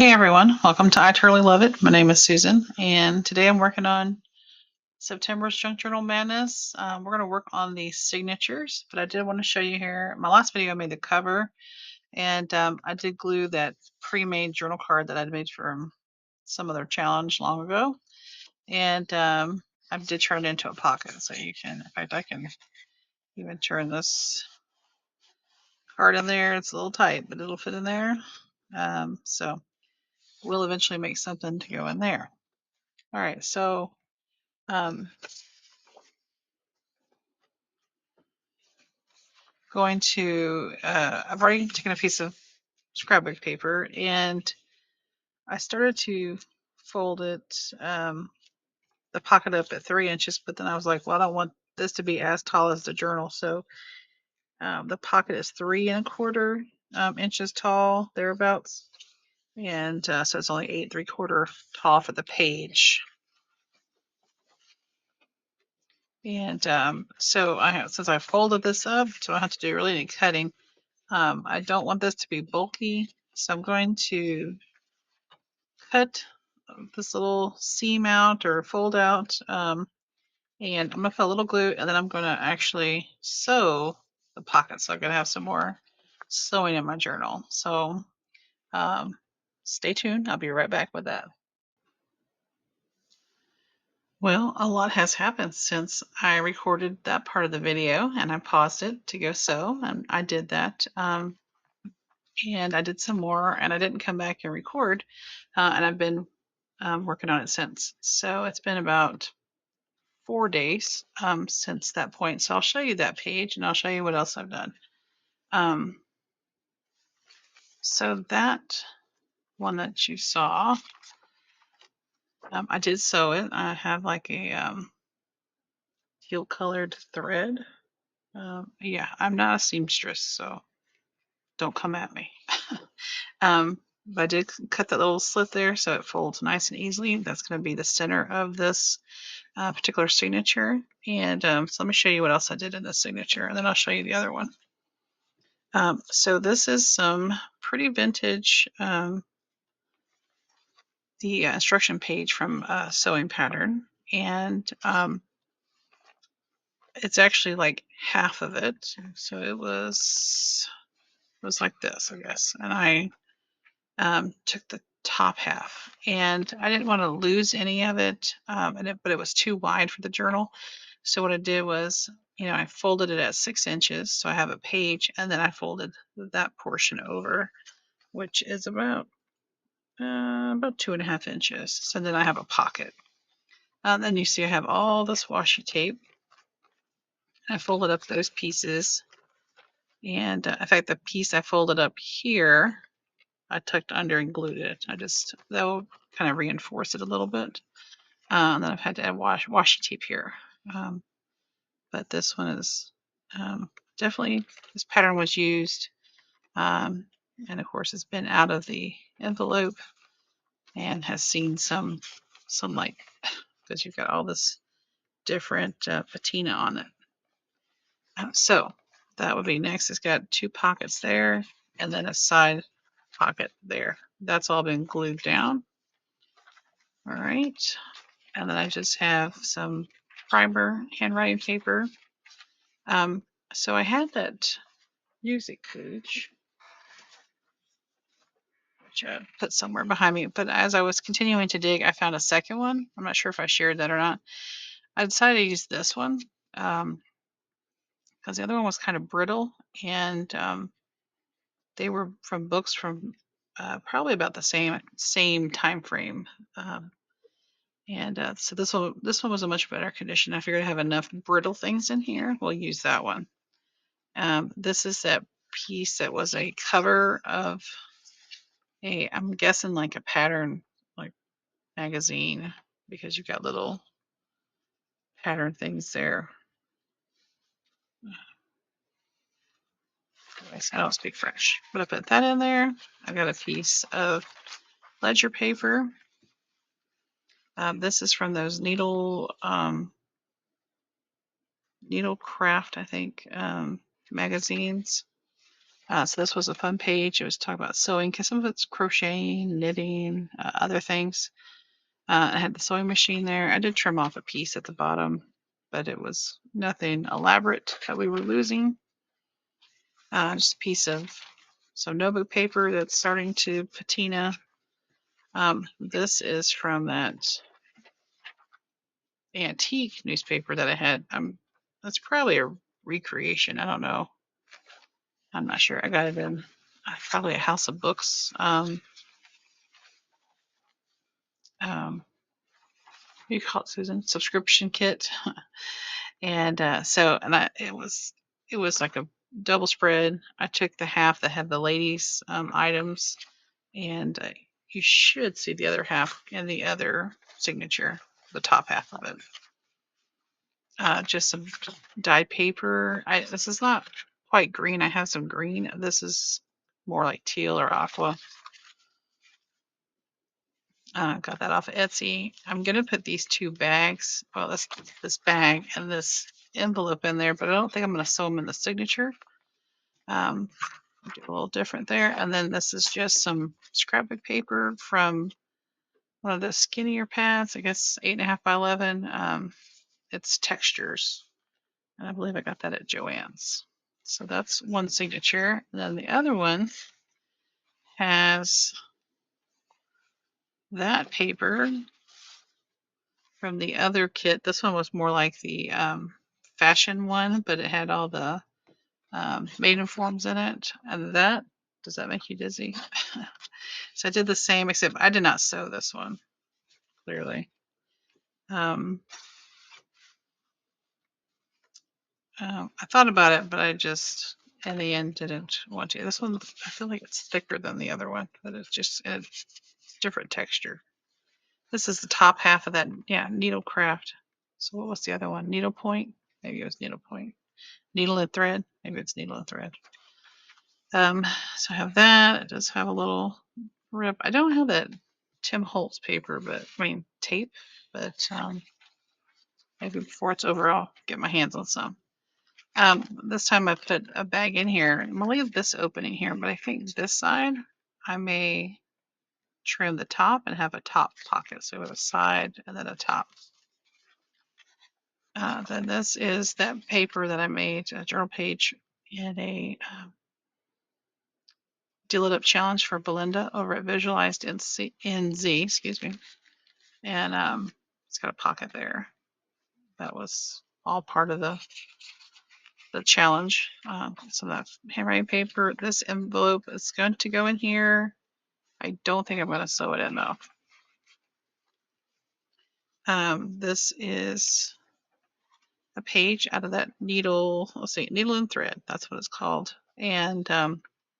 Hey everyone, welcome to I Totally Love It. My name is Susan, and today I'm working on September's Junk Journal Madness. We're going to work on the signatures, but I did want to show you here. My last video I made the cover, and I did glue that pre-made journal card that I'd made from some other challenge long ago, and I did turn it into a pocket, so you can, in fact, I can even turn this card in there. It's a little tight, but it'll fit in there. So we'll eventually make something to go in there. All right, so going to, I've already taken a piece of scrapbook paper and I started to fold it, the pocket up at 3 inches, but then I was like, well, I don't want this to be as tall as the journal. So the pocket is 3 1/4 inches tall, thereabouts. And so it's only 8 3/4 tall for the page. And so since I folded this up, so I don't have to do really any cutting. I don't want this to be bulky, so I'm going to cut this little seam out or fold out, and I'm going to put a little glue, and then I'm going to actually sew the pocket, so I'm going to have some more sewing in my journal. So stay tuned. I'll be right back with that. Well, a lot has happened since I recorded that part of the video, and I paused it to go sew, and I did that. And I did some more, and I didn't come back and record, and I've been working on it since. So it's been about 4 days since that point. So I'll show you that page, and I'll show you what else I've done. So that one that you saw, I did sew it. I have like a teal colored thread. Yeah, I'm not a seamstress, so don't come at me. But I did cut that little slit there so it folds nice and easily. That's going to be the center of this particular signature. And so let me show you what else I did in this signature, and then I'll show you the other one. So this is some pretty vintage, the instruction page from Sewing Pattern, and it's actually like half of it. So it was like this, I guess, and I took the top half, and I didn't want to lose any of it, but it was too wide for the journal. So what I did was, I folded it at 6 inches, so I have a page, and then I folded that portion over, which is about 2.5 inches. So then I have a pocket. Then you see I have all this washi tape. I folded up those pieces, and in fact, the piece I folded up here, I tucked under and glued it. That will kind of reinforce it a little bit. And then I've had to add washi tape here. But this one is definitely, this pattern was used. And of course, it's been out of the envelope and has seen some light because you've got all this different patina on it. So that would be next. It's got 2 pockets there and then a side pocket there. That's all been glued down. All right. And then I just have some primer handwriting paper. So I had that music page, which I put somewhere behind me. But as I was continuing to dig, I found a second one. I'm not sure if I shared that or not. I decided to use this one because the other one was kind of brittle, and they were from books from probably about the same time frame. And so this one was a much better condition. I figured I have enough brittle things in here. We'll use that one. This is that piece that was a cover of I'm guessing like a pattern, like magazine, because you've got little pattern things there. Anyways, I don't speak French, but I put that in there. I've got a piece of ledger paper. This is from those needle craft, I think, magazines. So this was a fun page. It was talking about sewing, because some of it's crocheting, knitting, other things. I had the sewing machine there. I did trim off a piece at the bottom, but it was nothing elaborate that we were losing. Just a piece of some notebook paper that's starting to patina. This is from that antique newspaper that I had. That's probably a recreation. I don't know. I'm not sure. I got it in probably a house of books. What do you call it, Susan? Subscription kit. And it was like a double spread. I took the half that had the ladies' items, and you should see the other half in the other signature, the top half of it. Just some dyed paper. This is not quite green. I have some green. This is more like teal or aqua. Got that off of Etsy. I'm gonna put these two bags, well, this bag and this envelope in there, but I don't think I'm gonna sew them in the signature. Do a little different there. And then this is just some scrapbook paper from one of the skinnier pads, I guess 8.5 by 11. It's textures, and I believe I got that at Joann's. So that's one signature. And then the other one has that paper from the other kit. This one was more like the fashion one, but it had all the maiden forms in it. And that, does that make you dizzy? So I did the same, except I did not sew this one, clearly. I thought about it, but I just, in the end, didn't want to. This one, I feel like it's thicker than the other one, but it's just a different texture. This is the top half of that, yeah, needlecraft. So what was the other one? Needlepoint? Maybe it was needlepoint. Needle and thread? Maybe it's needle and thread. So I have that. It does have a little rip. I don't have that Tim Holtz paper, but I mean tape, but maybe before it's over, I'll get my hands on some. This time I put a bag in here. I'm gonna leave this opening here, but I think this side I may trim the top and have a top pocket. So we have a side and then a top. Then this is that paper that I made, a journal page in a Deal It Up challenge for Belinda over at Visualized NZ, excuse me. And it's got a pocket there. That was all part of the challenge. So that handwriting paper, this envelope is going to go in here. I don't think I'm going to sew it in though. This is a page out of that needle, let's see, needle and thread, that's what it's called. And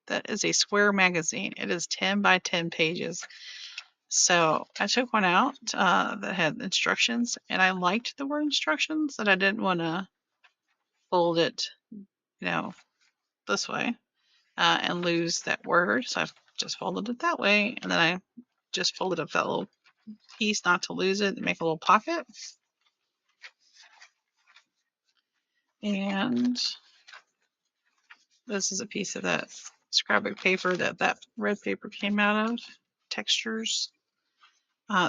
that is a square magazine. It is 10 by 10 pages. So I took one out that had instructions, and I liked the word instructions, that I didn't want to fold it, this way and lose that word. So I just folded it that way, and then I just folded up that little piece not to lose it and make a little pocket. And this is a piece of that scrapbook paper that red paper came out of, textures.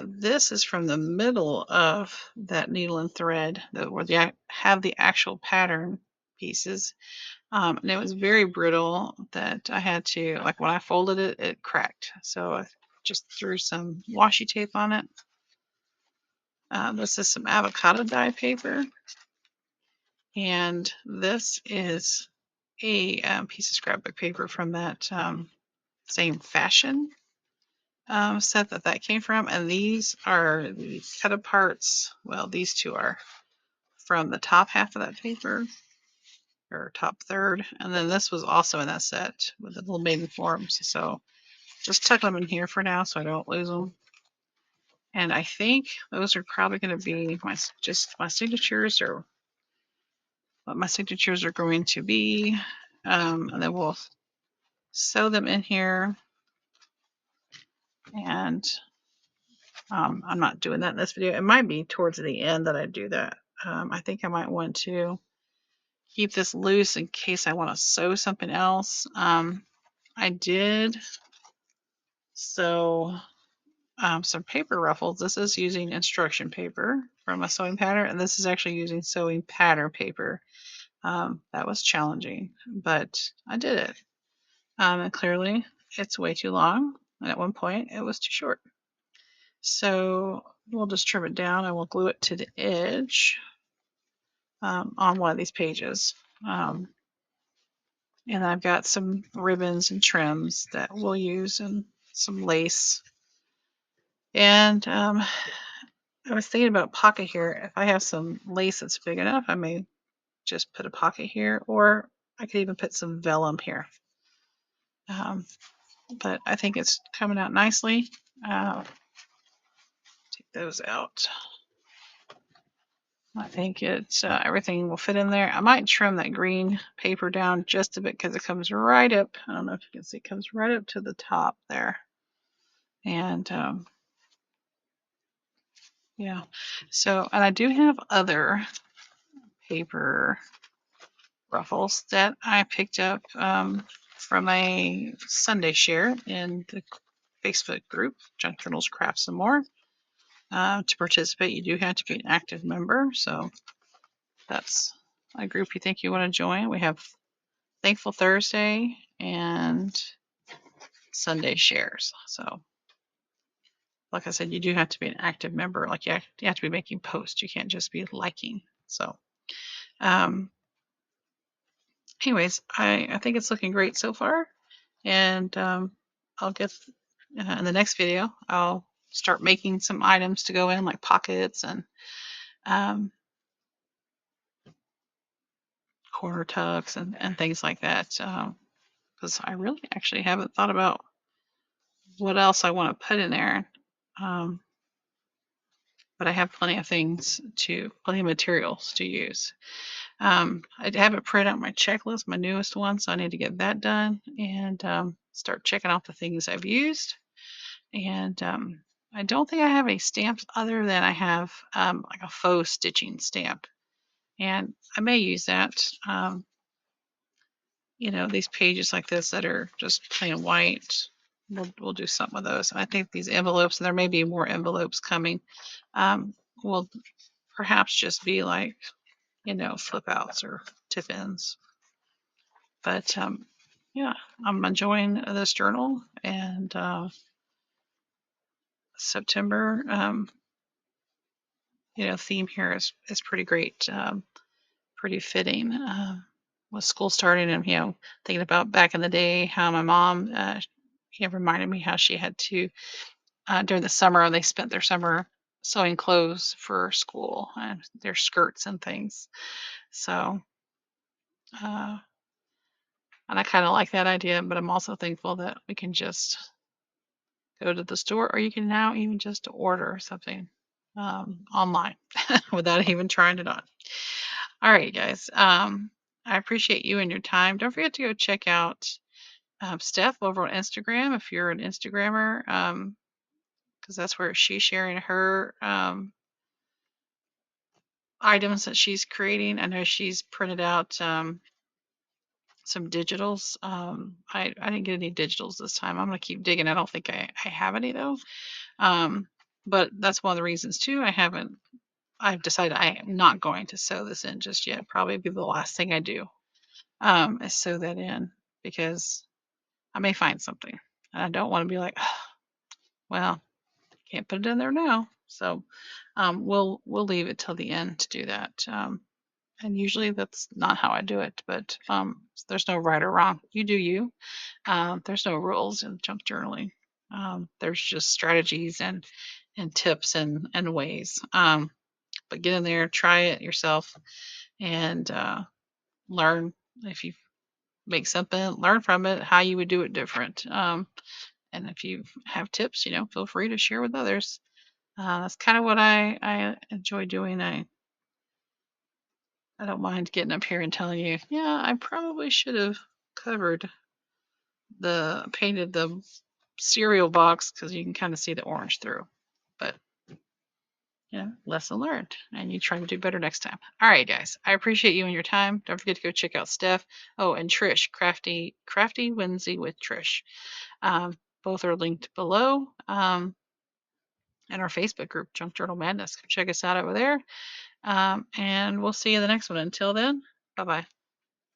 This is from the middle of that needle and thread where they have the actual pattern pieces. And it was very brittle that I had to, like when I folded it, it cracked. So I just threw some washi tape on it. This is some avocado dye paper. And this is a piece of scrapbook paper from that same fashion set that came from. And these are the cut aparts. Well, these two are from the top half of that paper, or top third. And then this was also in that set with the little maiden forms. So just tuck them in here for now so I don't lose them. And I think those are probably going to be my signatures, or what my signatures are going to be. And then we'll sew them in here. And I'm not doing that in this video. It might be towards the end that I do that. I think I might want to keep this loose in case I want to sew something else. I did sew some paper ruffles. This is using instruction paper from a sewing pattern, and this is actually using sewing pattern paper. That was challenging, but I did it. And clearly it's way too long, and at one point it was too short. So we'll just trim it down. I will glue it to the edge on one of these pages. And I've got some ribbons and trims that we'll use and some lace. And I was thinking about a pocket here. If I have some lace that's big enough, I may just put a pocket here, or I could even put some vellum here. But I think it's coming out nicely. Take those out. I think it's everything will fit in there. I might trim that green paper down just a bit because it comes right up. I don't know if you can see, it comes right up to the top there. And yeah, so, and I do have other paper ruffles that I picked up from a Sunday share in the Facebook group, Junk Journals Crafts and More. To participate, you do have to be an active member. So that's a group you think you want to join. We have Thankful Thursday and Sunday shares. So, like I said, you do have to be an active member. Like you have to be making posts. You can't just be liking. So, anyways, I think it's looking great so far. And I'll get in the next video, I'll start making some items to go in, like pockets and corner tucks and things like that. Because I really actually haven't thought about what else I want to put in there. But I have plenty of plenty of materials to use. I haven't printed out my checklist, my newest one, so I need to get that done and start checking off the things I've used. And I don't think I have any stamps other than I have like a faux stitching stamp, and I may use that. These pages like this that are just plain white, we'll do something with those. And I think these envelopes, and there may be more envelopes coming, will perhaps just be like, flip outs or tip ins. But yeah, I'm enjoying this journal, and September, theme here is pretty great, pretty fitting. With school starting, and thinking about back in the day how my mom reminded me how she had to during the summer, they spent their summer sewing clothes for school and their skirts and things. So and I kind of like that idea, but I'm also thankful that we can just go to the store, or you can now even just order something online without even trying it on. All right, guys. I appreciate you and your time. Don't forget to go check out Steph over on Instagram if you're an Instagrammer, because that's where she's sharing her items that she's creating. I know she's printed out some digitals. I didn't get any digitals this time. I'm going to keep digging. I don't think I have any though. But that's one of the reasons too. I've decided I am not going to sew this in just yet. Probably be the last thing I do is sew that in, because I may find something and I don't want to be like, oh, well, can't put it in there now. So we'll leave it till the end to do that. And usually that's not how I do it, but there's no right or wrong. You do you. There's no rules in junk journaling. There's just strategies and tips and ways. But get in there, try it yourself, and learn. If you make something, learn from it how you would do it different. And if you have tips, feel free to share with others. That's kind of what I enjoy doing. I don't mind getting up here and telling you, yeah, I probably should have painted the cereal box, because you can kind of see the orange through. But lesson learned, and you try to do better next time. All right, guys, I appreciate you and your time. Don't forget to go check out Steph. Oh, and Trish, Crafty Whimsy with Trish. Both are linked below. And our Facebook group, Junk Journal Madness. Check us out over there. And we'll see you in the next one. Until then, bye bye.